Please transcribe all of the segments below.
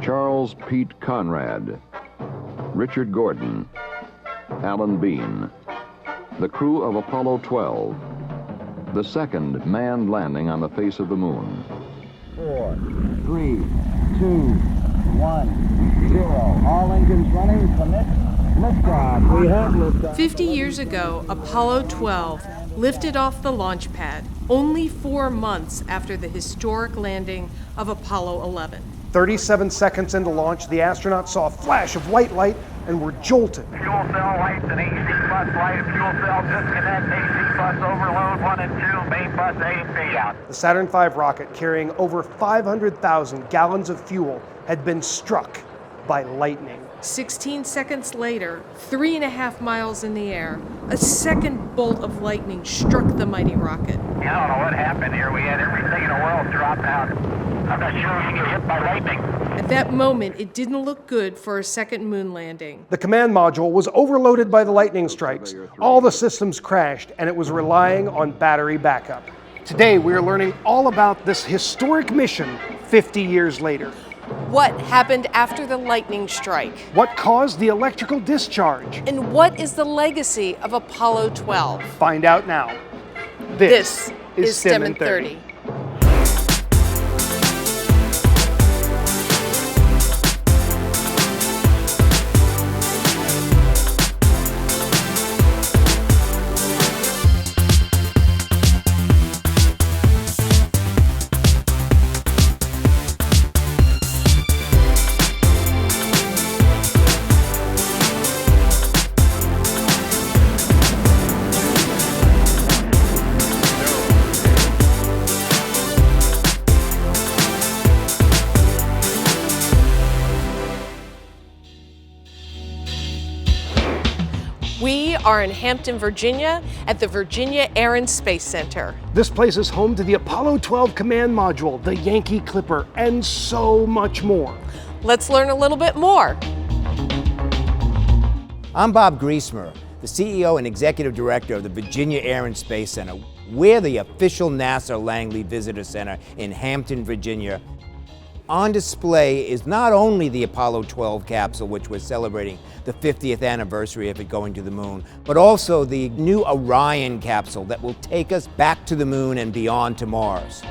Charles Pete Conrad, Richard Gordon, Alan Bean, the crew of Apollo 12, the second manned landing on the face of the moon. 4, 3, 2, 1, 0. All engines running. Commit. Liftoff. We have liftoff. 50 years ago, Apollo 12 lifted off the launch pad only 4 months after the historic landing of Apollo 11. 37 seconds into launch, the astronauts saw a flash of white light and were jolted. Fuel cell lights and AC bus light. Fuel cell disconnect. AC bus overload 1 and 2. Main bus A and B out. The Saturn V rocket, carrying over 500,000 gallons of fuel, had been struck by lightning. 16 seconds later, 3.5 miles in the air, a second bolt of lightning struck the mighty rocket. I don't know what happened here. We had everything in the world drop out. I'm not sure we can get hit by lightning. At that moment, it didn't look good for a second moon landing. The command module was overloaded by the lightning strikes. All the systems crashed, and it was relying on battery backup. Today, we are learning all about this historic mission 50 years later. What happened after the lightning strike? What caused the electrical discharge? And what is the legacy of Apollo 12? Find out now. This is STEM in 30. We are in Hampton, Virginia at the Virginia Air and Space Center. This place is home to the Apollo 12 command module, the Yankee Clipper, and so much more. Let's learn a little bit more. I'm Bob Griesmer, the CEO and Executive Director of the Virginia Air and Space Center. We're the official NASA Langley Visitor Center in Hampton, Virginia. On display is not only the Apollo 12 capsule, which we're celebrating the 50th anniversary of it going to the moon, but also the new Orion capsule that will take us back to the moon and beyond to Mars.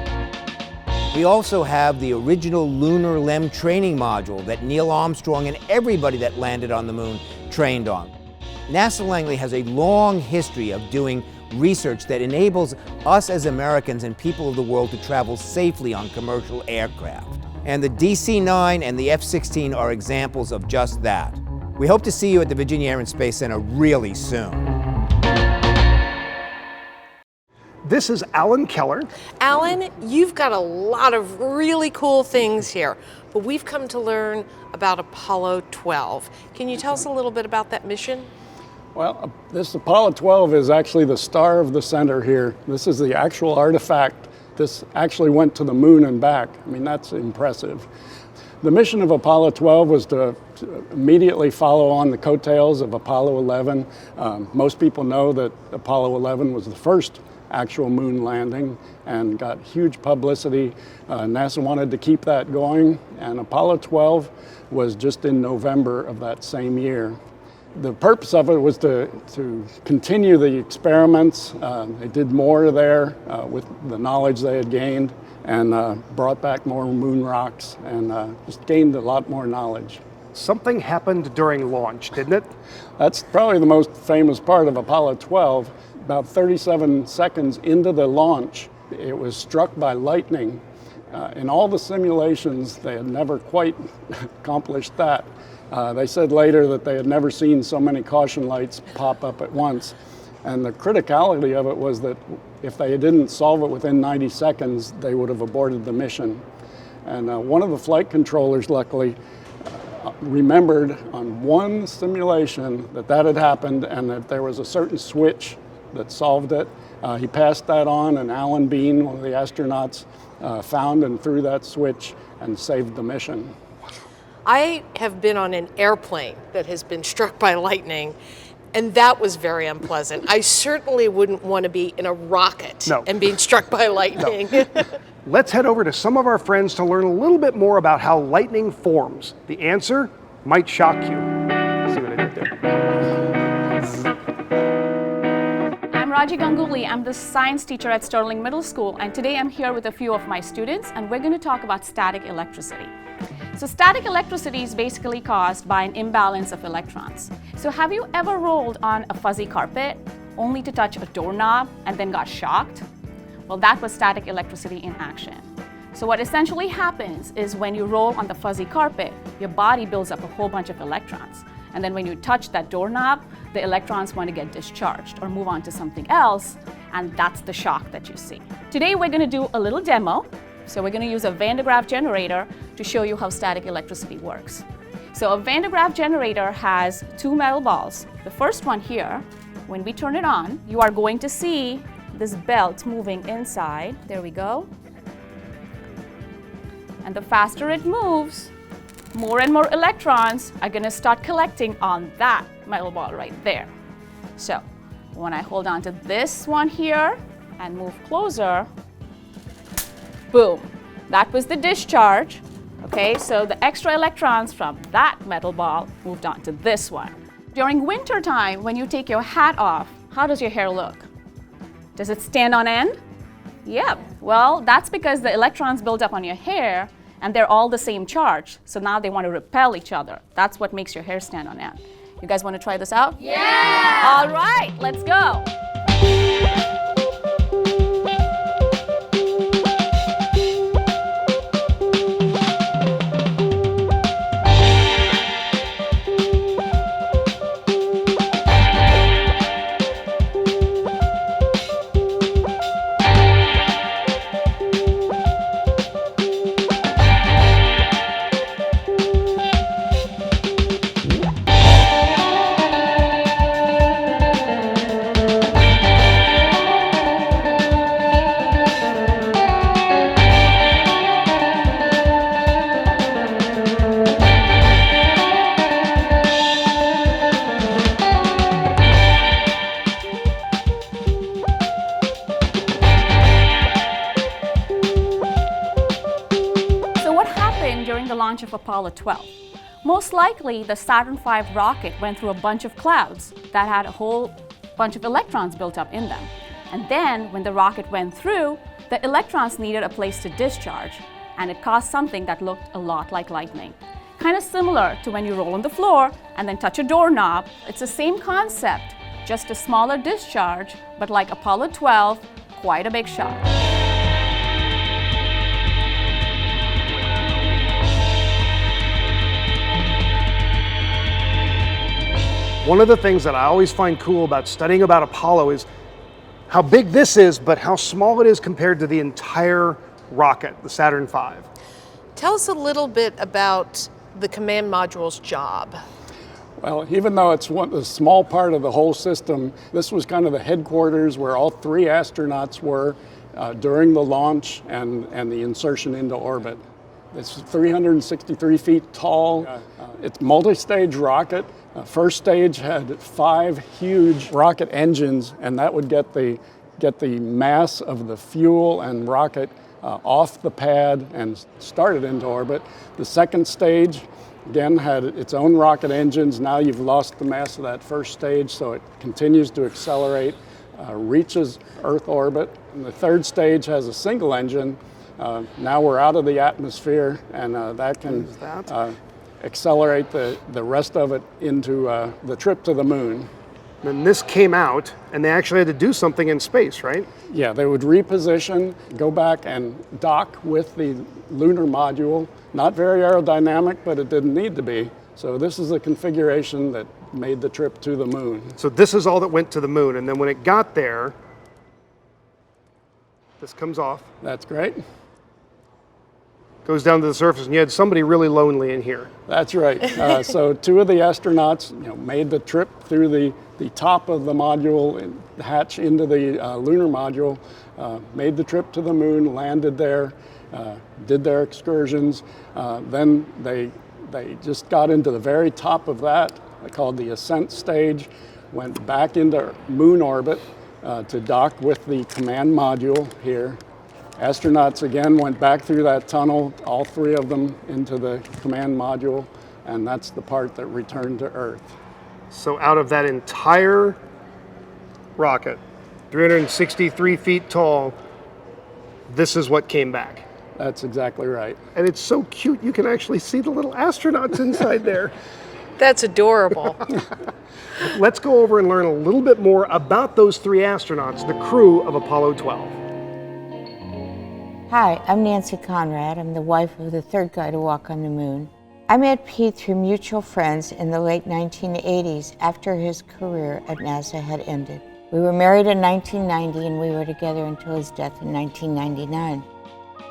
We also have the original Lunar LEM training module that Neil Armstrong and everybody that landed on the moon trained on. NASA Langley has a long history of doing research that enables us as Americans and people of the world to travel safely on commercial aircraft. And the DC-9 and the F-16 are examples of just that. We hope to see you at the Virginia Air and Space Center really soon. This is Alan Keller. Alan, you've got a lot of really cool things here, but we've come to learn about Apollo 12. Can you tell us a little bit about that mission? Well, this Apollo 12 is actually the star of the center here. This is the actual artifact. This actually went to the moon and back. I mean, that's impressive. The mission of Apollo 12 was to immediately follow on the coattails of Apollo 11. Most people know that Apollo 11 was the first actual moon landing and got huge publicity. NASA wanted to keep that going, and Apollo 12 was just in November of that same year. The purpose of it was to continue the experiments. They did more there with the knowledge they had gained, and brought back more moon rocks, and just gained a lot more knowledge. Something happened during launch, didn't it? That's probably the most famous part of Apollo 12. About 37 seconds into the launch, it was struck by lightning. In all the simulations, they had never quite accomplished that. They said later that they had never seen so many caution lights pop up at once. And the criticality of it was that if they didn't solve it within 90 seconds, they would have aborted the mission. And one of the flight controllers, luckily, remembered on one simulation that had happened and that there was a certain switch that solved it. He passed that on, and Alan Bean, one of the astronauts, found and threw that switch and saved the mission. I have been on an airplane that has been struck by lightning, and that was very unpleasant. I certainly wouldn't want to be in a rocket and being struck by lightning. let's head over to some of our friends to learn a little bit more about how lightning forms. The answer might shock you. See what I did there? I'm Raji Ganguly. I'm the science teacher at Sterling Middle School, and today I'm here with a few of my students, and we're going to talk about static electricity. So static electricity is basically caused by an imbalance of electrons. So have you ever rolled on a fuzzy carpet only to touch a doorknob and then got shocked? Well, that was static electricity in action. So what essentially happens is when you roll on the fuzzy carpet, your body builds up a whole bunch of electrons. And then when you touch that doorknob, the electrons want to get discharged or move on to something else, and that's the shock that you see. Today we're going to do a little demo. So we're going to use a Van de Graaff generator to show you how static electricity works. So a Van de Graaff generator has two metal balls. The first one here, when we turn it on, you are going to see this belt moving inside. There we go. And the faster it moves, more and more electrons are going to start collecting on that metal ball right there. So when I hold on to this one here and move closer, boom, that was the discharge. Okay, so the extra electrons from that metal ball moved on to this one. During winter time, when you take your hat off, how does your hair look? Does it stand on end? Yep, well, that's because the electrons build up on your hair and they're all the same charge. So now they want to repel each other. That's what makes your hair stand on end. You guys want to try this out? Yeah! All right, let's go. During the launch of Apollo 12. Most likely, the Saturn V rocket went through a bunch of clouds that had a whole bunch of electrons built up in them. And then, when the rocket went through, the electrons needed a place to discharge, and it caused something that looked a lot like lightning. Kind of similar to when you roll on the floor and then touch a doorknob. It's the same concept, just a smaller discharge, but like Apollo 12, quite a big shock. One of the things that I always find cool about studying about Apollo is how big this is, but how small it is compared to the entire rocket, the Saturn V. Tell us a little bit about the command module's job. Well, even though it's a small part of the whole system, this was kind of the headquarters where all three astronauts were during the launch and the insertion into orbit. It's 363 feet tall. It's a multi-stage rocket. First stage had 5 huge rocket engines, and that would get the mass of the fuel and rocket off the pad and start it into orbit. The second stage, again, had its own rocket engines. Now you've lost the mass of that first stage, so it continues to accelerate, reaches Earth orbit. And the third stage has a single engine. Now we're out of the atmosphere, and that can accelerate the rest of it into the trip to the moon. And this came out, and they actually had to do something in space, right? Yeah, they would reposition, go back and dock with the lunar module. Not very aerodynamic, but it didn't need to be. So this is the configuration that made the trip to the moon. So this is all that went to the moon, and then when it got there, this comes off. That's great. Goes down to the surface, and you had somebody really lonely in here. That's right. So 2 of the astronauts made the trip through the top of the module, and hatch into the lunar module, made the trip to the moon, landed there, did their excursions. Then they just got into the very top of that, called the ascent stage, went back into moon orbit to dock with the command module here. Astronauts again went back through that tunnel, all three of them into the command module, and that's the part that returned to Earth. So out of that entire rocket, 363 feet tall, this is what came back. That's exactly right. And it's so cute, you can actually see the little astronauts inside there. That's adorable. Let's go over and learn a little bit more about those three astronauts, the crew of Apollo 12. Hi, I'm Nancy Conrad. I'm the wife of the third guy to walk on the moon. I met Pete through mutual friends in the late 1980s after his career at NASA had ended. We were married in 1990 and we were together until his death in 1999.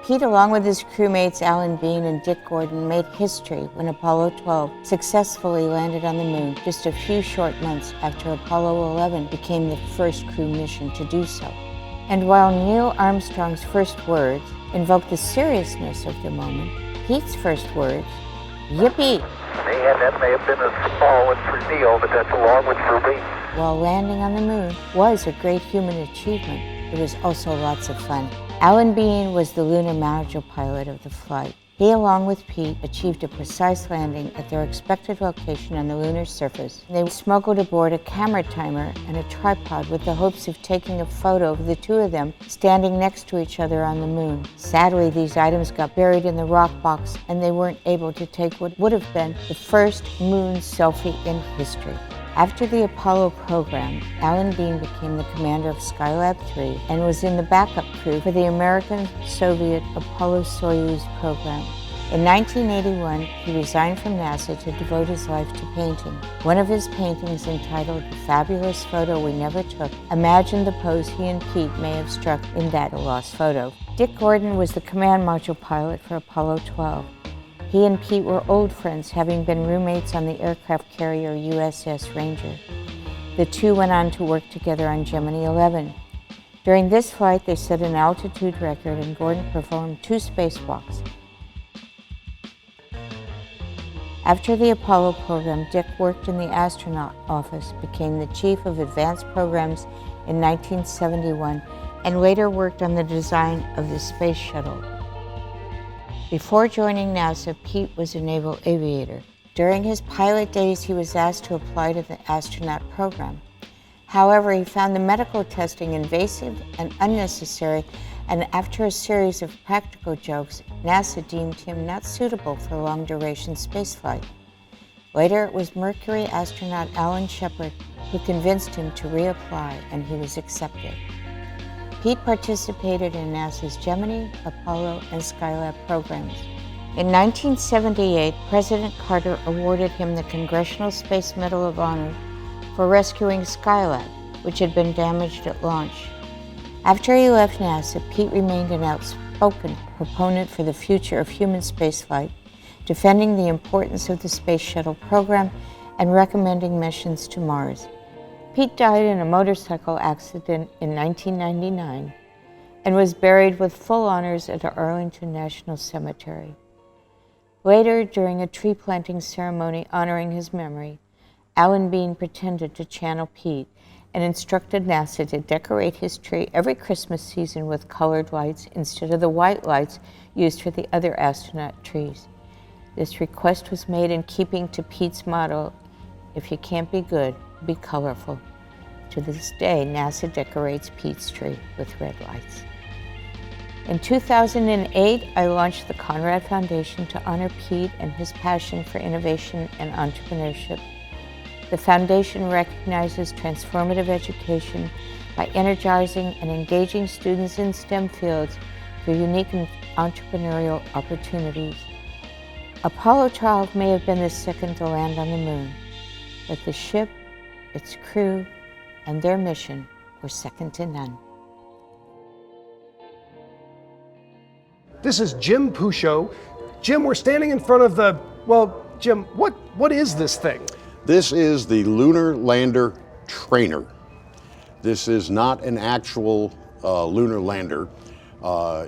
Pete, along with his crewmates Alan Bean and Dick Gordon, made history when Apollo 12 successfully landed on the moon just a few short months after Apollo 11 became the first crew mission to do so. And while Neil Armstrong's first words invoked the seriousness of the moment, Pete's first words, yippee, That may have been a small and reveal, but that's a long one for me. while landing on the moon was a great human achievement. It was also lots of fun. Alan Bean was the lunar module pilot of the flight. He, along with Pete, achieved a precise landing at their expected location on the lunar surface. They smuggled aboard a camera timer and a tripod with the hopes of taking a photo of the two of them standing next to each other on the moon. Sadly, these items got buried in the rock box and they weren't able to take what would have been the first moon selfie in history. After the Apollo program, Alan Bean became the commander of Skylab 3 and was in the backup crew for the American-Soviet Apollo-Soyuz program. In 1981, he resigned from NASA to devote his life to painting. One of his paintings, entitled "The Fabulous Photo We Never Took," imagined the pose he and Pete may have struck in that lost photo. Dick Gordon was the command module pilot for Apollo 12. He and Pete were old friends, having been roommates on the aircraft carrier USS Ranger. The two went on to work together on Gemini 11. During this flight, they set an altitude record and Gordon performed 2 spacewalks. After the Apollo program, Dick worked in the astronaut office, became the chief of advanced programs in 1971, and later worked on the design of the space shuttle. Before joining NASA, Pete was a naval aviator. During his pilot days, he was asked to apply to the astronaut program. However, he found the medical testing invasive and unnecessary, and after a series of practical jokes, NASA deemed him not suitable for long-duration spaceflight. Later, it was Mercury astronaut Alan Shepard who convinced him to reapply, and he was accepted. Pete participated in NASA's Gemini, Apollo, and Skylab programs. In 1978, President Carter awarded him the Congressional Space Medal of Honor for rescuing Skylab, which had been damaged at launch. After he left NASA, Pete remained an outspoken proponent for the future of human spaceflight, defending the importance of the Space Shuttle program and recommending missions to Mars. Pete died in a motorcycle accident in 1999 and was buried with full honors at Arlington National Cemetery. Later, during a tree planting ceremony honoring his memory, Alan Bean pretended to channel Pete and instructed NASA to decorate his tree every Christmas season with colored lights instead of the white lights used for the other astronaut trees. This request was made in keeping to Pete's motto, "If you can't be good, be colorful." To this day, NASA decorates Pete's tree with red lights. In 2008, I launched the Conrad Foundation to honor Pete and his passion for innovation and entrepreneurship. The foundation recognizes transformative education by energizing and engaging students in STEM fields through unique and entrepreneurial opportunities. Apollo 12 may have been the second to land on the moon, but the ship, its crew, and their mission were second to none. This is Jim Pouchot. Jim, we're standing in front of the, well, Jim, what is this thing? This is the Lunar Lander Trainer. This is not an actual lunar lander.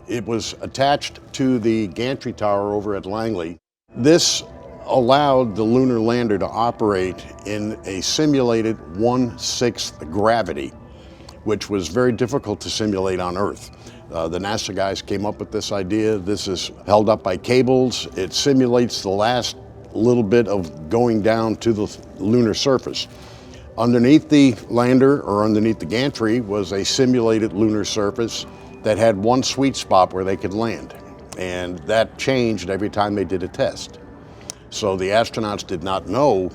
It was attached to the gantry tower over at Langley. This allowed the lunar lander to operate in a simulated 1/6 gravity, which was very difficult to simulate on Earth. The NASA guys came up with this idea. This is held up by cables. It simulates the last little bit of going down to the lunar surface. Underneath the lander, or underneath the gantry, was a simulated lunar surface that had one sweet spot where they could land. And that changed every time they did a test. So the astronauts did not know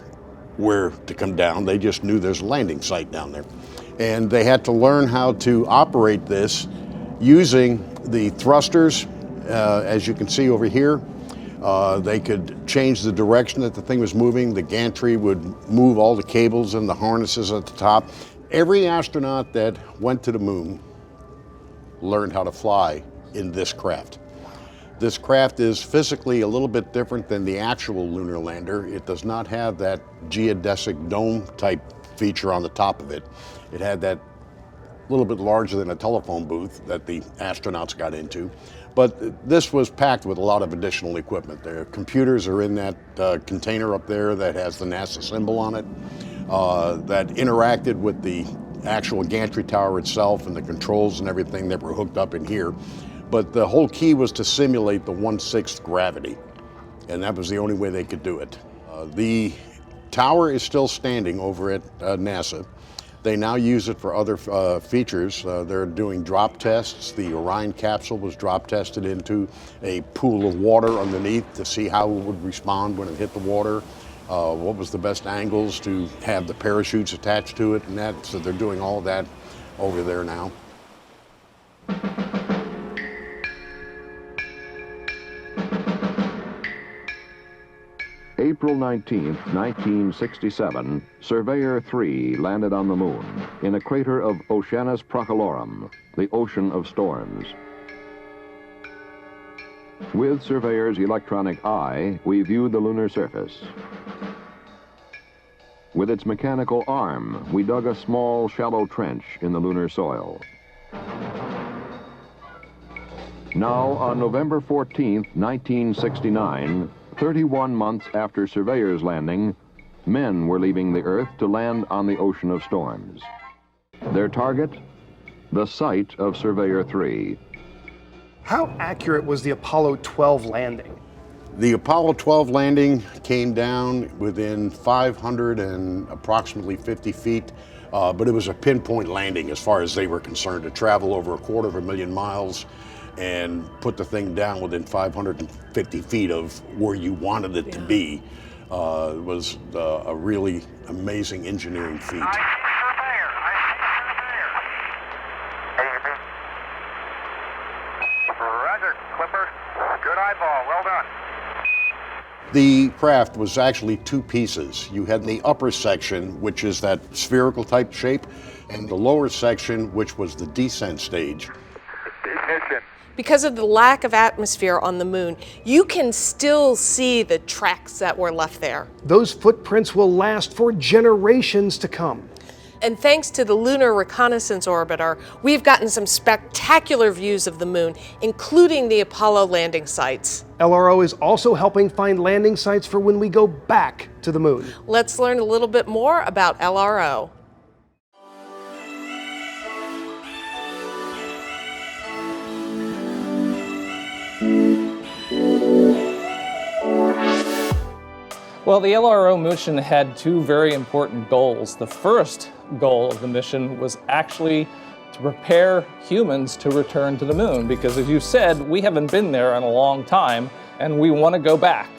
where to come down. They just knew there's a landing site down there. And they had to learn how to operate this using the thrusters, as you can see over here. They could change the direction that the thing was moving. The gantry would move all the cables and the harnesses at the top. Every astronaut that went to the moon learned how to fly in this craft. This craft is physically a little bit different than the actual lunar lander. It does not have that geodesic dome type feature on the top of it. It had that little bit larger than a telephone booth that the astronauts got into. But this was packed with a lot of additional equipment. Their computers are in that container up there that has the NASA symbol on it, that interacted with the actual gantry tower itself and the controls and everything that were hooked up in here. But the whole key was to simulate the 1/6 gravity, and that was the only way they could do it. The tower is still standing over at NASA. They now use it for other features. They're doing drop tests. The Orion capsule was drop tested into a pool of water underneath to see how it would respond when it hit the water. What was the best angles to have the parachutes attached to it and that. So they're doing all of that over there now. April 19, 1967, Surveyor 3 landed on the moon in a crater of Oceanus Procellarum, the ocean of storms. With Surveyor's electronic eye, we viewed the lunar surface. With its mechanical arm, we dug a small, shallow trench in the lunar soil. Now, on November 14, 1969, 31 months after Surveyor's landing, men were leaving the Earth to land on the ocean of storms. Their target? The site of Surveyor 3. How accurate was the Apollo 12 landing? The Apollo 12 landing came down within 500 and approximately 50 feet, but it was a pinpoint landing as far as they were concerned, to travel over 250,000 miles and put the thing down within 550 feet of where you wanted it to be. It was a really amazing engineering feat. Roger, Clipper. Good eyeball, well done. The craft was actually two pieces. You had the upper section, which is that spherical type shape, and the lower section, which was the descent stage. Ignition. Because of the lack of atmosphere on the moon, you can still see the tracks that were left there. Those footprints will last for generations to come. And thanks to the Lunar Reconnaissance Orbiter, we've gotten some spectacular views of the moon, including the Apollo landing sites. LRO is also helping find landing sites for when we go back to the moon. Let's learn a little bit more about LRO. Well, the LRO mission had two very important goals. The first goal of the mission was actually to prepare humans to return to the moon, because as you said, we haven't been there in a long time and we want to go back.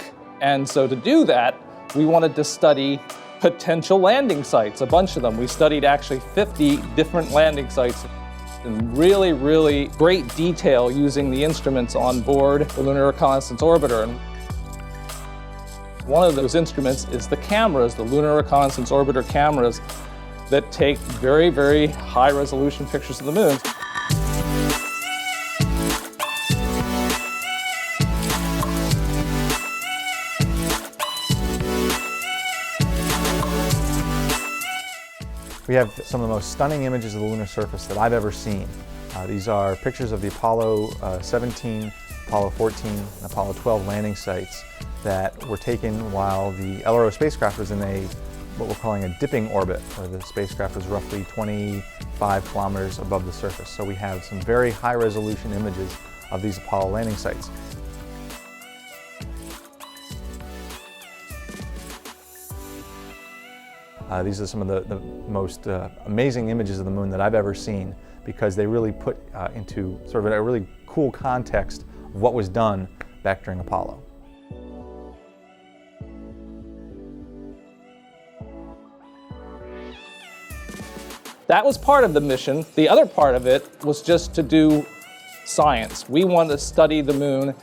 And so to do that, we wanted to study potential landing sites, a bunch of them. We studied actually 50 different landing sites in really, really great detail using the instruments on board the Lunar Reconnaissance Orbiter. And one of those instruments is the cameras, the Lunar Reconnaissance Orbiter cameras that take very, very high resolution pictures of the moon. We have some of the most stunning images of the lunar surface that I've ever seen. These are pictures of the Apollo 17, Apollo 14, and Apollo 12 landing sites that were taken while the LRO spacecraft was in a what we're calling a dipping orbit, where the spacecraft was roughly 25 kilometers above the surface. So we have some very high resolution images of these Apollo landing sites. These are some of the most amazing images of the moon that I've ever seen, because they really put into sort of a really cool context of what was done back during Apollo. That was part of the mission. The other part of it was just to do science. We wanted to study the moon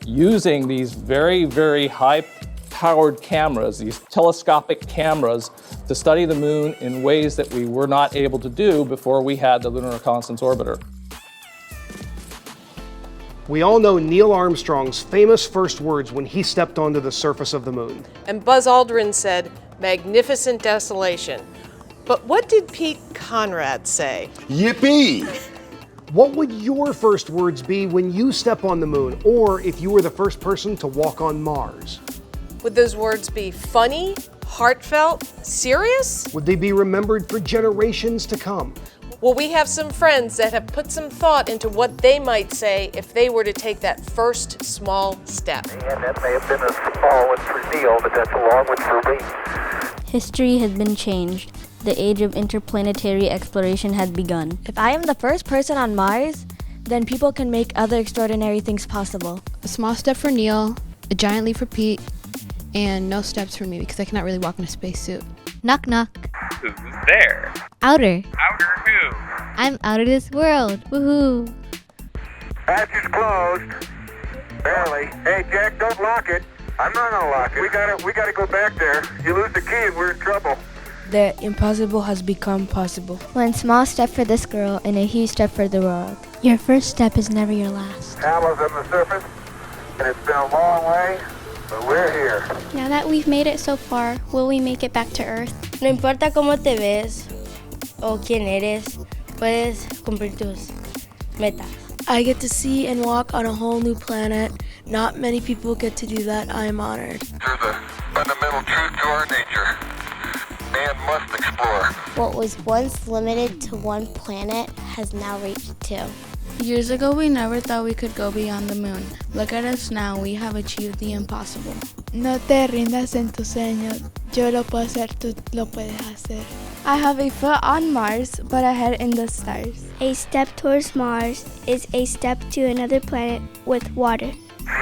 using these very, very high-powered cameras, these telescopic cameras, to study the moon in ways that we were not able to do before we had the Lunar Reconnaissance Orbiter. We all know Neil Armstrong's famous first words when he stepped onto the surface of the moon. And Buzz Aldrin said, "Magnificent desolation." But what did Pete Conrad say? Yippee! What would your first words be when you step on the moon, or if you were the first person to walk on Mars? Would those words be funny, heartfelt, serious? Would they be remembered for generations to come? Well, we have some friends that have put some thought into what they might say if they were to take that first small step. And that may have been a small one for Neil, but that's a long one for me. History has been changed. The age of interplanetary exploration has begun. If I am the first person on Mars, then people can make other extraordinary things possible. A small step for Neil, a giant leap for Pete, and no steps for me because I cannot really walk in a spacesuit. Knock knock. Who's there? Outer. Outer who? I'm out of this world. Woohoo. Hatch is closed. Barely. Hey, Jack, don't lock it. I'm not gonna lock it. We gotta go back there. You lose the key and we're in trouble. The impossible has become possible. One small step for this girl and a huge step for the world. Your first step is never your last. Halo's on the surface, and it's been a long way, but we're here. Now that we've made it so far, will we make it back to Earth? No importa cómo te ves o quién eres, puedes cumplir tus metas. I get to see and walk on a whole new planet. Not many people get to do that. I am honored. There's a fundamental truth to our nature. Man must explore. What was once limited to one planet has now reached 2. Years ago, we never thought we could go beyond the moon. Look at us now, we have achieved the impossible. No te rindas en tus sueños. Yo lo puedo hacer, tú lo puedes hacer. I have a foot on Mars, but a head in the stars. A step towards Mars is a step to another planet with water. Good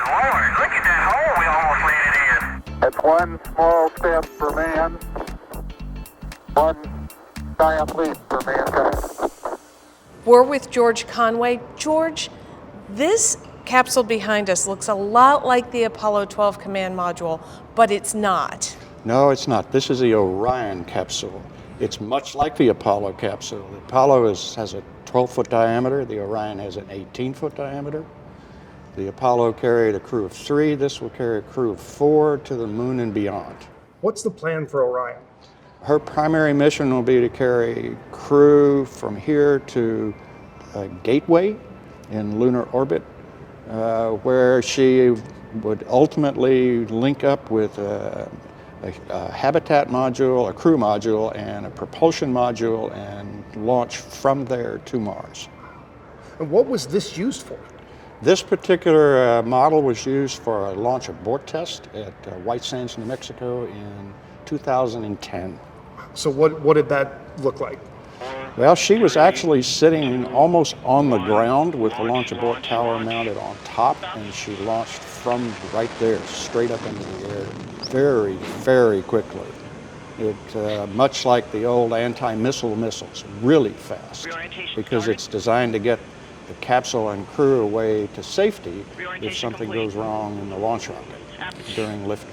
Lord, look at that hole we almost landed in. That's one small step for man, one giant leap for mankind. We're with George Conway. George, this capsule behind us looks a lot like the Apollo 12 command module, but it's not. No, it's not. This is the Orion Capsule. It's much like the Apollo capsule. The Apollo has a 12-foot diameter. The Orion has an 18-foot diameter. The Apollo carried a crew of 3. This will carry a crew of 4 to the moon and beyond. What's the plan for Orion? Her primary mission will be to carry crew from here to Gateway in lunar orbit, where she would ultimately link up with a habitat module, a crew module, and a propulsion module, and launch from there to Mars. And what was this used for? This particular model was used for a launch abort test at White Sands, New Mexico in 2010. So what did that look like? Well, she was actually sitting almost on the ground with the launch abort tower mounted on top, and she launched from right there, straight up into the air, very, very quickly. It, much like the old anti-missile missiles, really fast, because it's designed to get the capsule and crew away to safety if something goes wrong in the launch rocket during liftoff.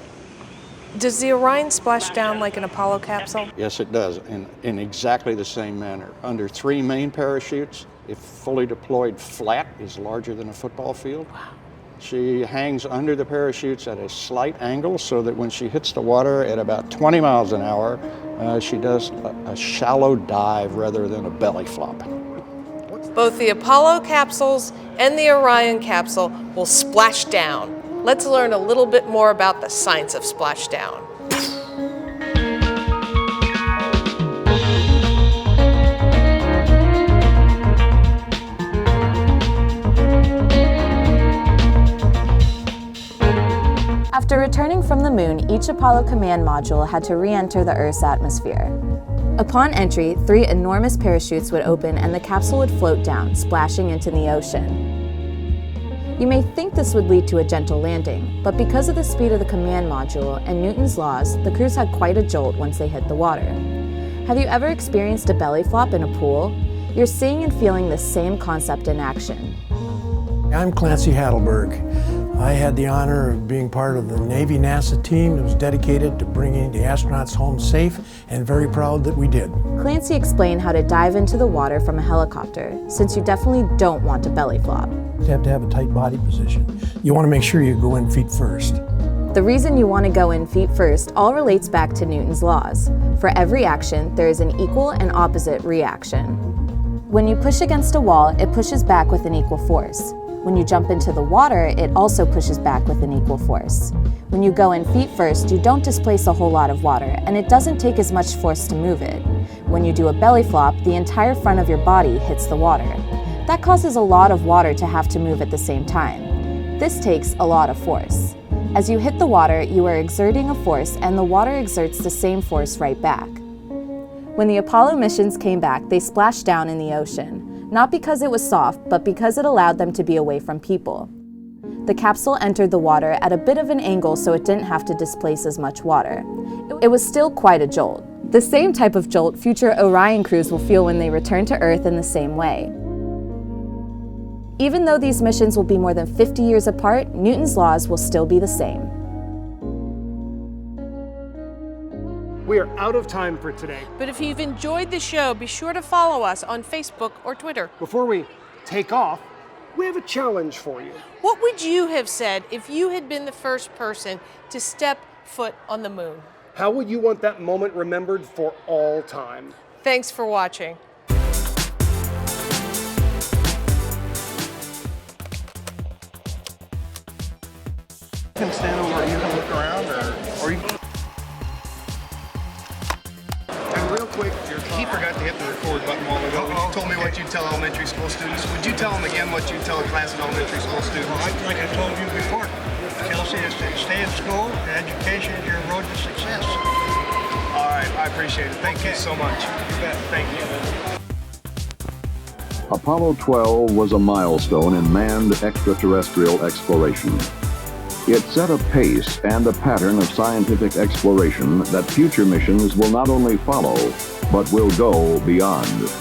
Does the Orion splash down like an Apollo capsule? Yes, it does, in exactly the same manner. Under 3 main parachutes, if fully deployed flat, is larger than a football field. Wow. She hangs under the parachutes at a slight angle so that when she hits the water at about 20 miles an hour, she does a shallow dive rather than a belly flop. Both the Apollo capsules and the Orion capsule will splash down. Let's learn a little bit more about the science of splashdown. After returning from the moon, each Apollo command module had to re-enter the Earth's atmosphere. Upon entry, 3 enormous parachutes would open and the capsule would float down, splashing into the ocean. You may think this would lead to a gentle landing, but because of the speed of the command module and Newton's laws, the crews had quite a jolt once they hit the water. Have you ever experienced a belly flop in a pool? You're seeing and feeling the same concept in action. I'm Clancy Hadelberg. I had the honor of being part of the Navy NASA team that was dedicated to bringing the astronauts home safe, and very proud that we did. Clancy explained how to dive into the water from a helicopter, since you definitely don't want to belly flop. You have to have a tight body position. You want to make sure you go in feet first. The reason you want to go in feet first all relates back to Newton's laws. For every action, there is an equal and opposite reaction. When you push against a wall, it pushes back with an equal force. When you jump into the water, it also pushes back with an equal force. When you go in feet first, you don't displace a whole lot of water, and it doesn't take as much force to move it. When you do a belly flop, the entire front of your body hits the water. That causes a lot of water to have to move at the same time. This takes a lot of force. As you hit the water, you are exerting a force, and the water exerts the same force right back. When the Apollo missions came back, they splashed down in the ocean. Not because it was soft, but because it allowed them to be away from people. The capsule entered the water at a bit of an angle so it didn't have to displace as much water. It was still quite a jolt. The same type of jolt future Orion crews will feel when they return to Earth in the same way. Even though these missions will be more than 50 years apart, Newton's laws will still be the same. We are out of time for today. But if you've enjoyed the show, be sure to follow us on Facebook or Twitter. Before we take off, we have a challenge for you. What would you have said if you had been the first person to step foot on the moon? How would you want that moment remembered for all time? Thanks for watching. You can stand over, you can look around, or you real quick, he forgot to hit the record button while ago. You told me what you tell elementary school students. Would you tell them again what you tell a class of elementary school students? Well, like I told you before, Kelsey, is to stay in school, and education is your road to success. All right, I appreciate it. Thank you so much. You bet. Thank you. Apollo 12 was a milestone in manned extraterrestrial exploration. It set a pace and a pattern of scientific exploration that future missions will not only follow, but will go beyond.